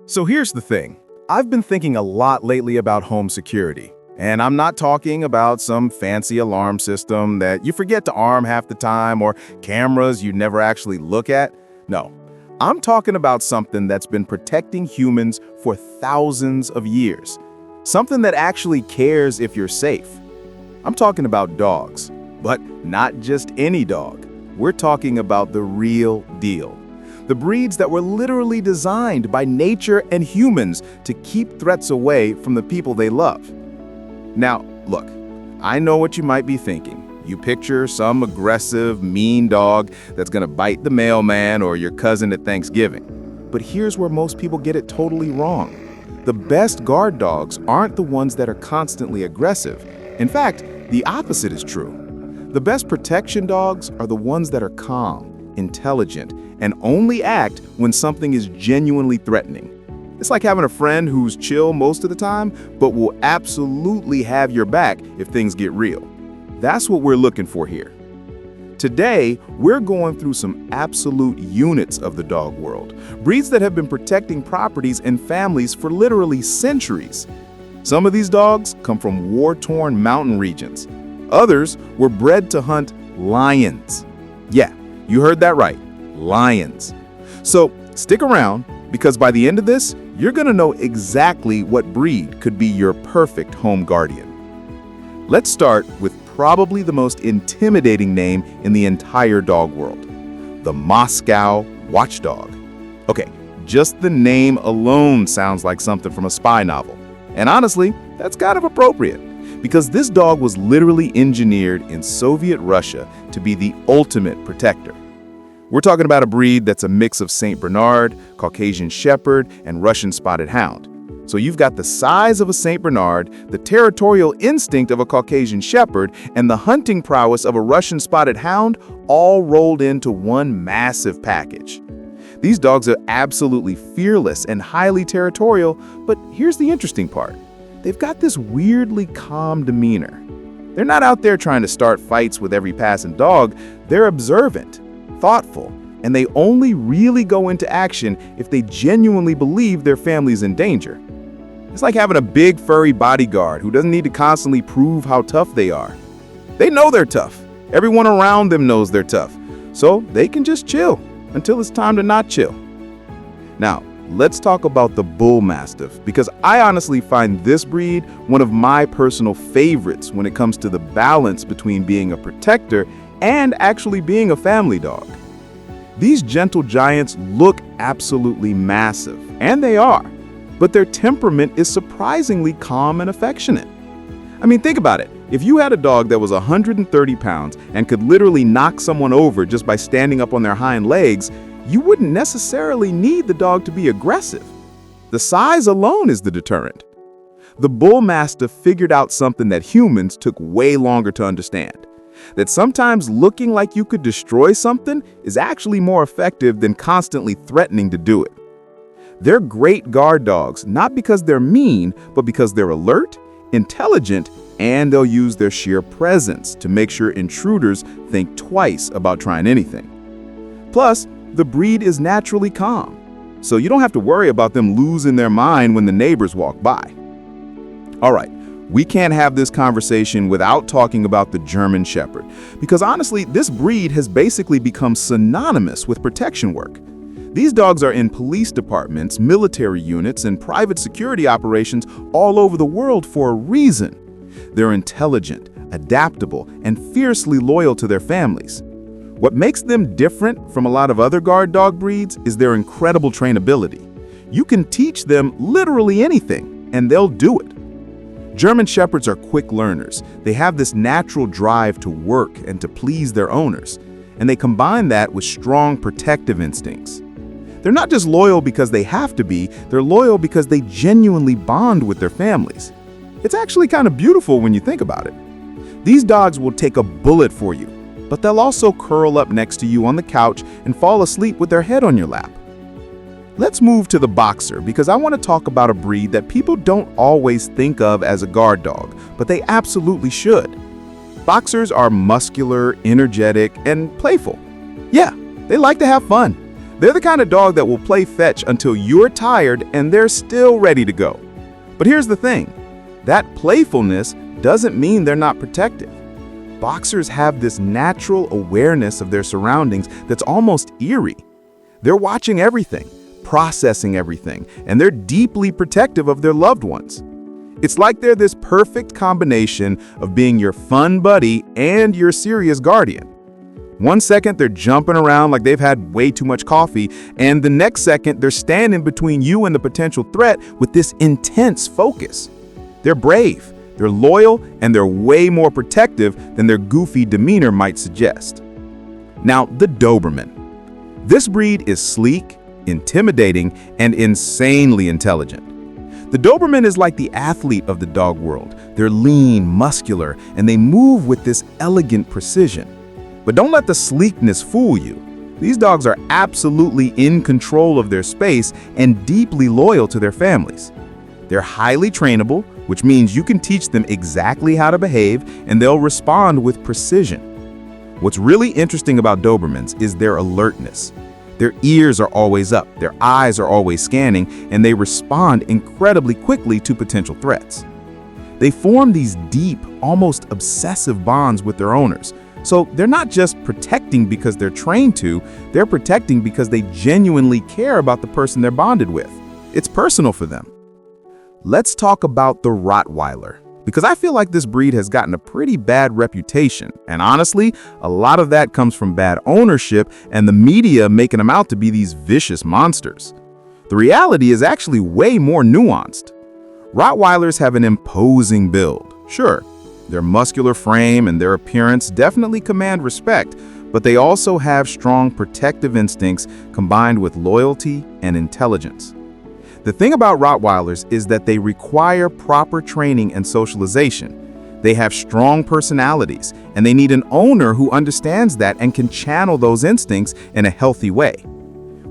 So here's the thing. I've been thinking a lot lately about home security. And I'm not talking about some fancy alarm system that you forget to arm half the time or cameras you never actually look at. No, I'm talking about something that's been protecting humans for thousands of years. Something that actually cares if you're safe. I'm talking about dogs, but not just any dog. We're talking about the real deal. The breeds that were literally designed by nature and humans to keep threats away from the people they love. Now, look, I know what you might be thinking. You picture some aggressive, mean dog that's gonna bite the mailman or your cousin at Thanksgiving. But here's where most people get it totally wrong. The best guard dogs aren't the ones that are constantly aggressive. In fact, the opposite is true. The best protection dogs are the ones that are calm, intelligent, and only act when something is genuinely threatening. It's like having a friend who's chill most of the time, but will absolutely have your back if things get real. That's what we're looking for here. Today, we're going through some absolute units of the dog world, breeds that have been protecting properties and families for literally centuries. Some of these dogs come from war-torn mountain regions. Others were bred to hunt lions. Yeah, you heard that right, lions. So stick around, because by the end of this, you're gonna know exactly what breed could be your perfect home guardian. Let's start with probably the most intimidating name in the entire dog world, the Moscow Watchdog. Okay, just the name alone sounds like something from a spy novel. And honestly, that's kind of appropriate, because this dog was literally engineered in Soviet Russia to be the ultimate protector. We're talking about a breed that's a mix of St. Bernard, Caucasian Shepherd, and Russian Spotted Hound. So you've got the size of a St. Bernard, the territorial instinct of a Caucasian Shepherd, and the hunting prowess of a Russian Spotted Hound all rolled into one massive package. These dogs are absolutely fearless and highly territorial, but here's the interesting part. They've got this weirdly calm demeanor. They're not out there trying to start fights with every passing dog. They're observant, thoughtful, and they only really go into action if they genuinely believe their family's in danger. It's like having a big furry bodyguard who doesn't need to constantly prove how tough they are. They know they're tough. Everyone around them knows they're tough. So they can just chill until it's time to not chill. Now, let's talk about the Bullmastiff, because I honestly find this breed one of my personal favorites when it comes to the balance between being a protector and actually being a family dog. These gentle giants look absolutely massive, and they are, but their temperament is surprisingly calm and affectionate. I mean, think about it. If you had a dog that was 130 pounds and could literally knock someone over just by standing up on their hind legs, you wouldn't necessarily need the dog to be aggressive. The size alone is the deterrent. The Bullmastiff figured out something that humans took way longer to understand. That sometimes looking like you could destroy something is actually more effective than constantly threatening to do it. They're great guard dogs, not because they're mean, but because they're alert, intelligent, and they'll use their sheer presence to make sure intruders think twice about trying anything. Plus, the breed is naturally calm, so you don't have to worry about them losing their mind when the neighbors walk by. All right. We can't have this conversation without talking about the German Shepherd, because honestly, this breed has basically become synonymous with protection work. These dogs are in police departments, military units, and private security operations all over the world for a reason. They're intelligent, adaptable, and fiercely loyal to their families. What makes them different from a lot of other guard dog breeds is their incredible trainability. You can teach them literally anything, and they'll do it. German Shepherds are quick learners. They have this natural drive to work and to please their owners, and they combine that with strong protective instincts. They're not just loyal because they have to be, they're loyal because they genuinely bond with their families. It's actually kind of beautiful when you think about it. These dogs will take a bullet for you, but they'll also curl up next to you on the couch and fall asleep with their head on your lap. Let's move to the Boxer, because I want to talk about a breed that people don't always think of as a guard dog, but they absolutely should. Boxers are muscular, energetic, and playful. Yeah, they like to have fun. They're the kind of dog that will play fetch until you're tired and they're still ready to go. But here's the thing, that playfulness doesn't mean they're not protective. Boxers have this natural awareness of their surroundings that's almost eerie. They're watching everything, processing everything, and they're deeply protective of their loved ones. It's like they're this perfect combination of being your fun buddy and your serious guardian. One second they're jumping around like they've had way too much coffee, and the next second they're standing between you and the potential threat with this intense focus. They're brave, they're loyal, and they're way more protective than their goofy demeanor might suggest. Now, the Doberman. This breed is sleek, intimidating, and insanely intelligent. The Doberman is like the athlete of the dog world. They're lean, muscular, and they move with this elegant precision. But don't let the sleekness fool you. These dogs are absolutely in control of their space and deeply loyal to their families. They're highly trainable, which means you can teach them exactly how to behave and they'll respond with precision. What's really interesting about Dobermans is their alertness. Their ears are always up, their eyes are always scanning, and they respond incredibly quickly to potential threats. They form these deep, almost obsessive bonds with their owners. So they're not just protecting because they're trained to, they're protecting because they genuinely care about the person they're bonded with. It's personal for them. Let's talk about the Rottweiler, because I feel like this breed has gotten a pretty bad reputation, and honestly, a lot of that comes from bad ownership and the media making them out to be these vicious monsters. The reality is actually way more nuanced. Rottweilers have an imposing build, sure. Their muscular frame and their appearance definitely command respect, but they also have strong protective instincts combined with loyalty and intelligence. The thing about Rottweilers is that they require proper training and socialization. They have strong personalities, and they need an owner who understands that and can channel those instincts in a healthy way.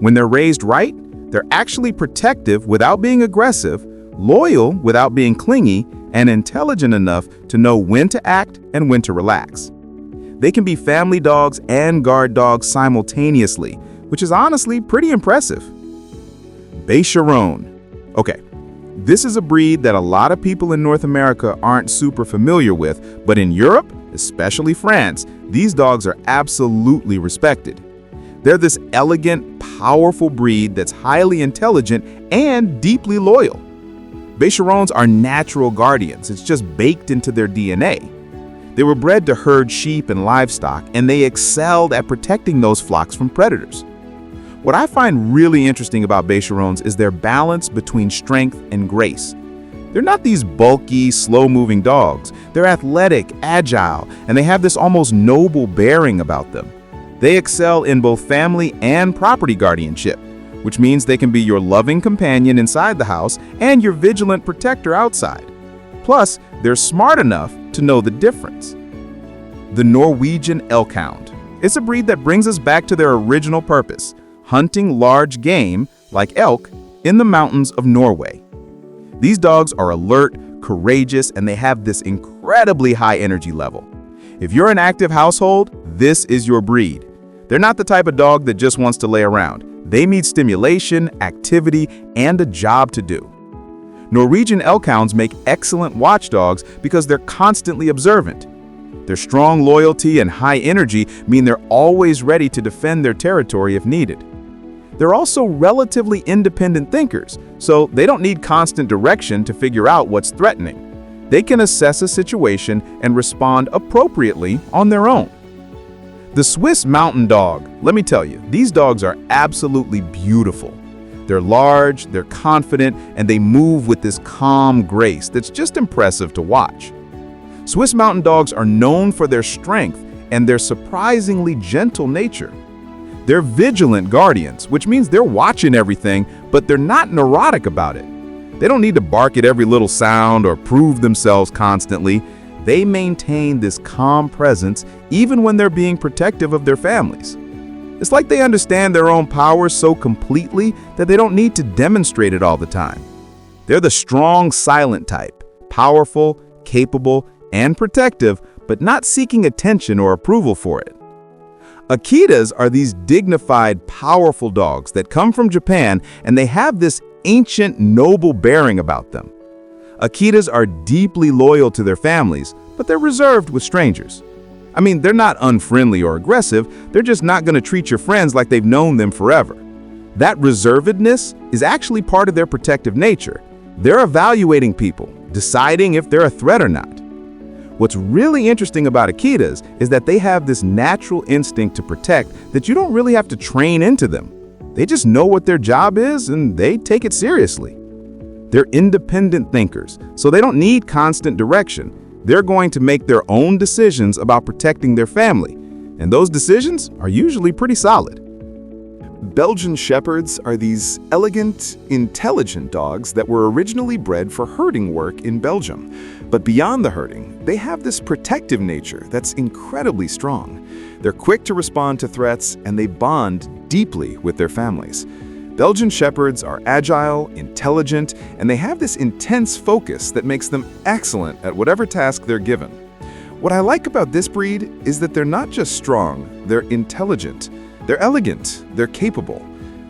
When they're raised right, they're actually protective without being aggressive, loyal without being clingy, and intelligent enough to know when to act and when to relax. They can be family dogs and guard dogs simultaneously, which is honestly pretty impressive. Beauceron. Okay, this is a breed that a lot of people in North America aren't super familiar with, but in Europe, especially France, these dogs are absolutely respected. They're this elegant, powerful breed that's highly intelligent and deeply loyal. Beaucerons are natural guardians. It's just baked into their DNA. They were bred to herd sheep and livestock, and they excelled at protecting those flocks from predators. What I find really interesting about Beaucerons is their balance between strength and grace. They're not these bulky, slow-moving dogs. They're athletic, agile, and they have this almost noble bearing about them. They excel in both family and property guardianship, which means they can be your loving companion inside the house and your vigilant protector outside. Plus, they're smart enough to know the difference. The Norwegian Elkhound. It's a breed that brings us back to their original purpose, hunting large game, like elk, in the mountains of Norway. These dogs are alert, courageous, and they have this incredibly high energy level. If you're an active household, this is your breed. They're not the type of dog that just wants to lay around. They need stimulation, activity, and a job to do. Norwegian Elkhounds make excellent watchdogs because they're constantly observant. Their strong loyalty and high energy mean they're always ready to defend their territory if needed. They're also relatively independent thinkers, so they don't need constant direction to figure out what's threatening. They can assess a situation and respond appropriately on their own. The Swiss Mountain Dog, let me tell you, these dogs are absolutely beautiful. They're large, they're confident, and they move with this calm grace that's just impressive to watch. Swiss Mountain Dogs are known for their strength and their surprisingly gentle nature. They're vigilant guardians, which means they're watching everything, but they're not neurotic about it. They don't need to bark at every little sound or prove themselves constantly. They maintain this calm presence even when they're being protective of their families. It's like they understand their own power so completely that they don't need to demonstrate it all the time. They're the strong, silent type, powerful, capable, and protective, but not seeking attention or approval for it. Akitas are these dignified, powerful dogs that come from Japan, and they have this ancient, noble bearing about them. Akitas are deeply loyal to their families, but they're reserved with strangers. I mean, they're not unfriendly or aggressive, they're just not going to treat your friends like they've known them forever. That reservedness is actually part of their protective nature. They're evaluating people, deciding if they're a threat or not. What's really interesting about Akitas is that they have this natural instinct to protect that you don't really have to train into them. They just know what their job is and they take it seriously. They're independent thinkers, so they don't need constant direction. They're going to make their own decisions about protecting their family, and those decisions are usually pretty solid. Belgian Shepherds are these elegant, intelligent dogs that were originally bred for herding work in Belgium. But beyond the herding, they have this protective nature that's incredibly strong. They're quick to respond to threats, and they bond deeply with their families. Belgian Shepherds are agile, intelligent, and they have this intense focus that makes them excellent at whatever task they're given. What I like about this breed is that they're not just strong, they're intelligent. They're elegant, they're capable.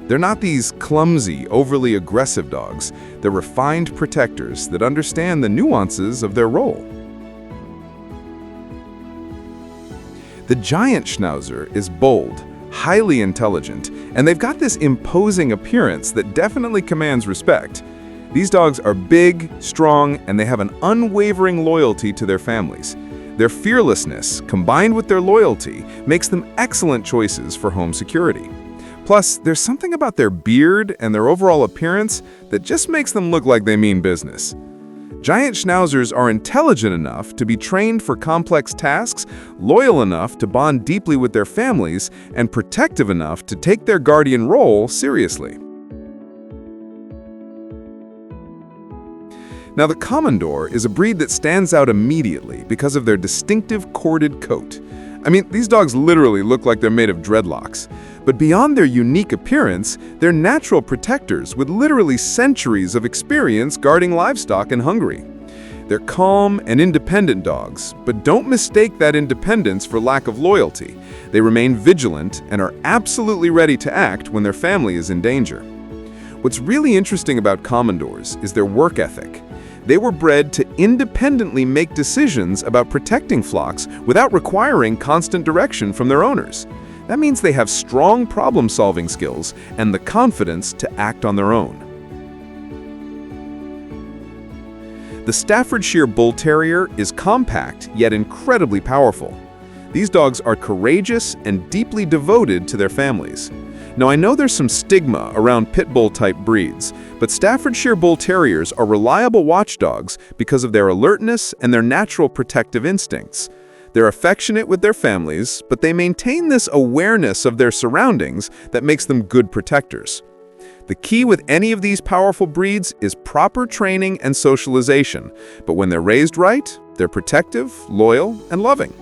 They're not these clumsy, overly aggressive dogs. They're refined protectors that understand the nuances of their role. The giant Schnauzer is bold, highly intelligent, and they've got this imposing appearance that definitely commands respect. These dogs are big, strong, and they have an unwavering loyalty to their families. Their fearlessness, combined with their loyalty, makes them excellent choices for home security. Plus, there's something about their beard and their overall appearance that just makes them look like they mean business. Giant Schnauzers are intelligent enough to be trained for complex tasks, loyal enough to bond deeply with their families, and protective enough to take their guardian role seriously. Now, the Komondor is a breed that stands out immediately because of their distinctive corded coat. I mean, these dogs literally look like they're made of dreadlocks. But beyond their unique appearance, they're natural protectors with literally centuries of experience guarding livestock in Hungary. They're calm and independent dogs, but don't mistake that independence for lack of loyalty. They remain vigilant and are absolutely ready to act when their family is in danger. What's really interesting about Komondors is their work ethic. They were bred to independently make decisions about protecting flocks without requiring constant direction from their owners. That means they have strong problem-solving skills and the confidence to act on their own. The Staffordshire Bull Terrier is compact yet incredibly powerful. These dogs are courageous and deeply devoted to their families. Now, I know there's some stigma around Pitbull-type breeds, but Staffordshire Bull Terriers are reliable watchdogs because of their alertness and their natural protective instincts. They're affectionate with their families, but they maintain this awareness of their surroundings that makes them good protectors. The key with any of these powerful breeds is proper training and socialization, but when they're raised right, they're protective, loyal, and loving.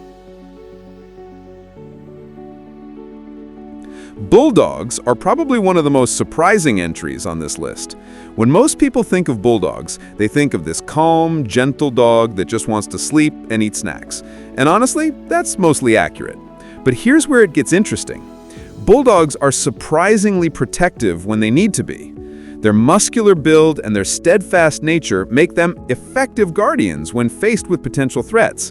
Bulldogs are probably one of the most surprising entries on this list. When most people think of bulldogs, they think of this calm, gentle dog that just wants to sleep and eat snacks. And honestly, that's mostly accurate. But here's where it gets interesting. Bulldogs are surprisingly protective when they need to be. Their muscular build and their steadfast nature make them effective guardians when faced with potential threats.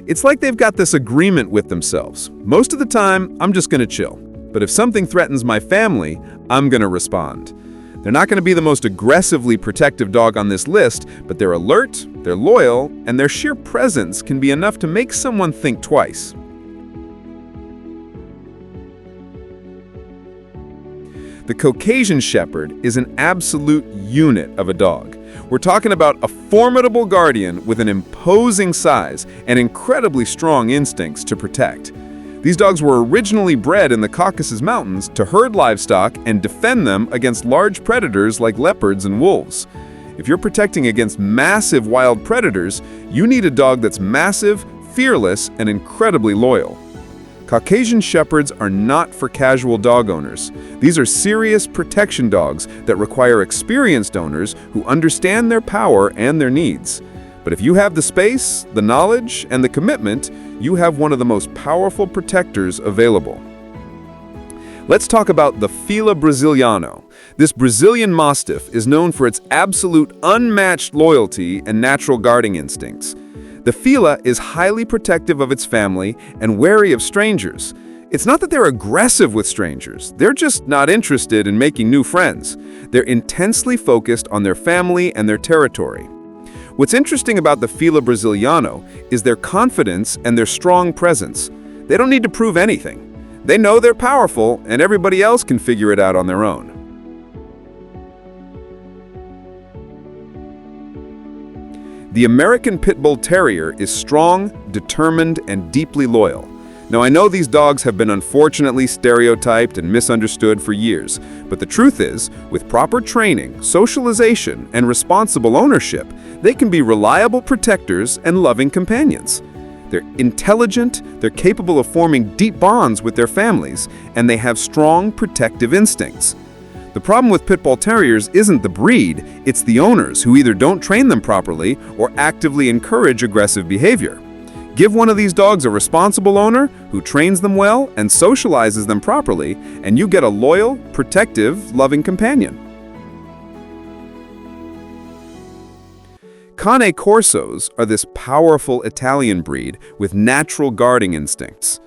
It's like they've got this agreement with themselves. Most of the time, I'm just going to chill. But if something threatens my family, I'm going to respond. They're not going to be the most aggressively protective dog on this list, but they're alert, they're loyal, and their sheer presence can be enough to make someone think twice. The Caucasian Shepherd is an absolute unit of a dog. We're talking about a formidable guardian with an imposing size and incredibly strong instincts to protect. These dogs were originally bred in the Caucasus Mountains to herd livestock and defend them against large predators like leopards and wolves. If you're protecting against massive wild predators, you need a dog that's massive, fearless, and incredibly loyal. Caucasian Shepherds are not for casual dog owners. These are serious protection dogs that require experienced owners who understand their power and their needs. But if you have the space, the knowledge, and the commitment, you have one of the most powerful protectors available. Let's talk about the Fila Brasiliano. This Brazilian Mastiff is known for its absolute unmatched loyalty and natural guarding instincts. The Fila is highly protective of its family and wary of strangers. It's not that they're aggressive with strangers, they're just not interested in making new friends. They're intensely focused on their family and their territory. What's interesting about the Fila Brasiliano is their confidence and their strong presence. They don't need to prove anything. They know they're powerful, and everybody else can figure it out on their own. The American Pitbull Terrier is strong, determined, and deeply loyal. Now, I know these dogs have been unfortunately stereotyped and misunderstood for years, but the truth is, with proper training, socialization, and responsible ownership, they can be reliable protectors and loving companions. They're intelligent, they're capable of forming deep bonds with their families, and they have strong protective instincts. The problem with Pit Bull Terriers isn't the breed, it's the owners who either don't train them properly or actively encourage aggressive behavior. Give one of these dogs a responsible owner who trains them well and socializes them properly, and you get a loyal, protective, loving companion. Cane Corsos are this powerful Italian breed with natural guarding instincts.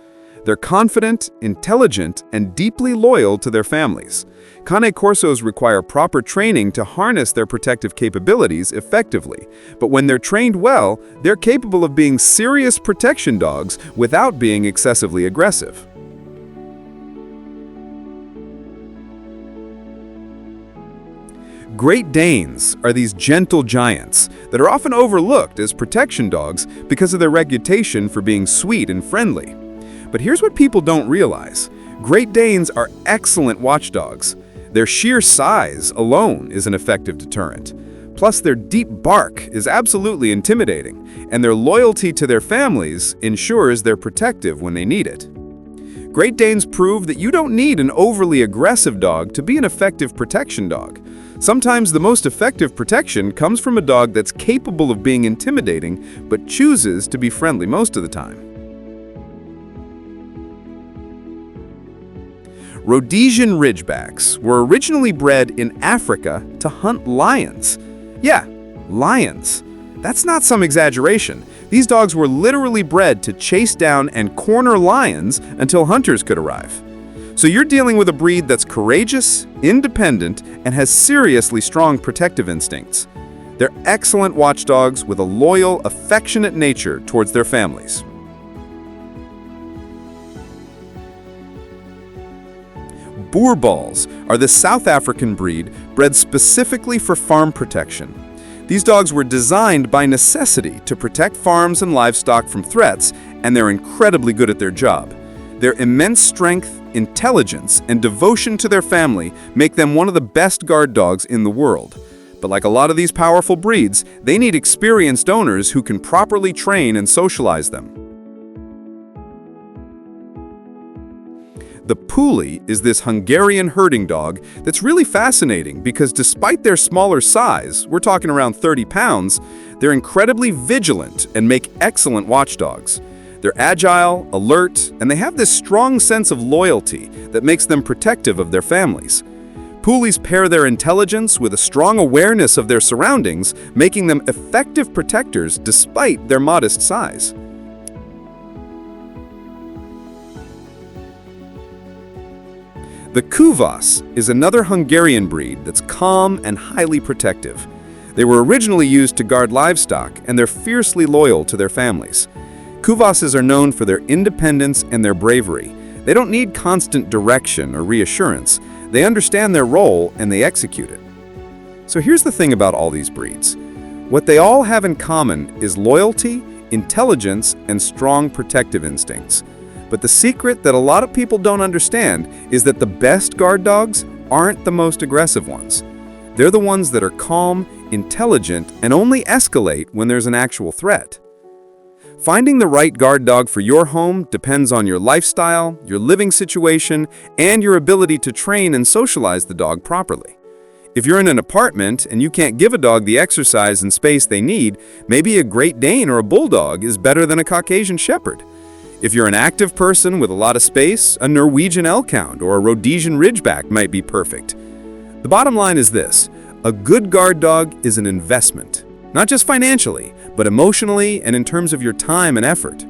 They're confident, intelligent, and deeply loyal to their families. Cane Corsos require proper training to harness their protective capabilities effectively, but when they're trained well, they're capable of being serious protection dogs without being excessively aggressive. Great Danes are these gentle giants that are often overlooked as protection dogs because of their reputation for being sweet and friendly. But here's what people don't realize. Great Danes are excellent watchdogs. Their sheer size alone is an effective deterrent. Plus, their deep bark is absolutely intimidating, and their loyalty to their families ensures they're protective when they need it. Great Danes prove that you don't need an overly aggressive dog to be an effective protection dog. Sometimes the most effective protection comes from a dog that's capable of being intimidating, but chooses to be friendly most of the time. Rhodesian Ridgebacks were originally bred in Africa to hunt lions. Yeah, lions. That's not some exaggeration. These dogs were literally bred to chase down and corner lions until hunters could arrive. So you're dealing with a breed that's courageous, independent, and has seriously strong protective instincts. They're excellent watchdogs with a loyal, affectionate nature towards their families. Boerboels are the South African breed bred specifically for farm protection. These dogs were designed by necessity to protect farms and livestock from threats, and they're incredibly good at their job. Their immense strength, intelligence, and devotion to their family make them one of the best guard dogs in the world. But like a lot of these powerful breeds, they need experienced owners who can properly train and socialize them. The Puli is this Hungarian herding dog that's really fascinating because despite their smaller size, we're talking around 30 pounds, they're incredibly vigilant and make excellent watchdogs. They're agile, alert, and they have this strong sense of loyalty that makes them protective of their families. Pulis pair their intelligence with a strong awareness of their surroundings, making them effective protectors despite their modest size. The Kuvas is another Hungarian breed that's calm and highly protective. They were originally used to guard livestock, and they're fiercely loyal to their families. Kuvases are known for their independence and their bravery. They don't need constant direction or reassurance. They understand their role and they execute it. So here's the thing about all these breeds. What they all have in common is loyalty, intelligence, and strong protective instincts. But the secret that a lot of people don't understand is that the best guard dogs aren't the most aggressive ones. They're the ones that are calm, intelligent, and only escalate when there's an actual threat. Finding the right guard dog for your home depends on your lifestyle, your living situation, and your ability to train and socialize the dog properly. If you're in an apartment and you can't give a dog the exercise and space they need, maybe a Great Dane or a Bulldog is better than a Caucasian Shepherd. If you're an active person with a lot of space, a Norwegian Elkhound or a Rhodesian Ridgeback might be perfect. The bottom line is this: a good guard dog is an investment, not just financially, but emotionally and in terms of your time and effort.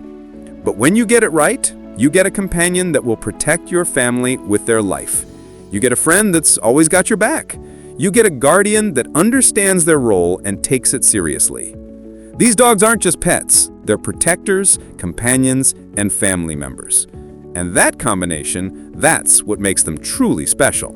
But when you get it right, you get a companion that will protect your family with their life. You get a friend that's always got your back. You get a guardian that understands their role and takes it seriously. These dogs aren't just pets, they're protectors, companions, and family members. And that combination, that's what makes them truly special.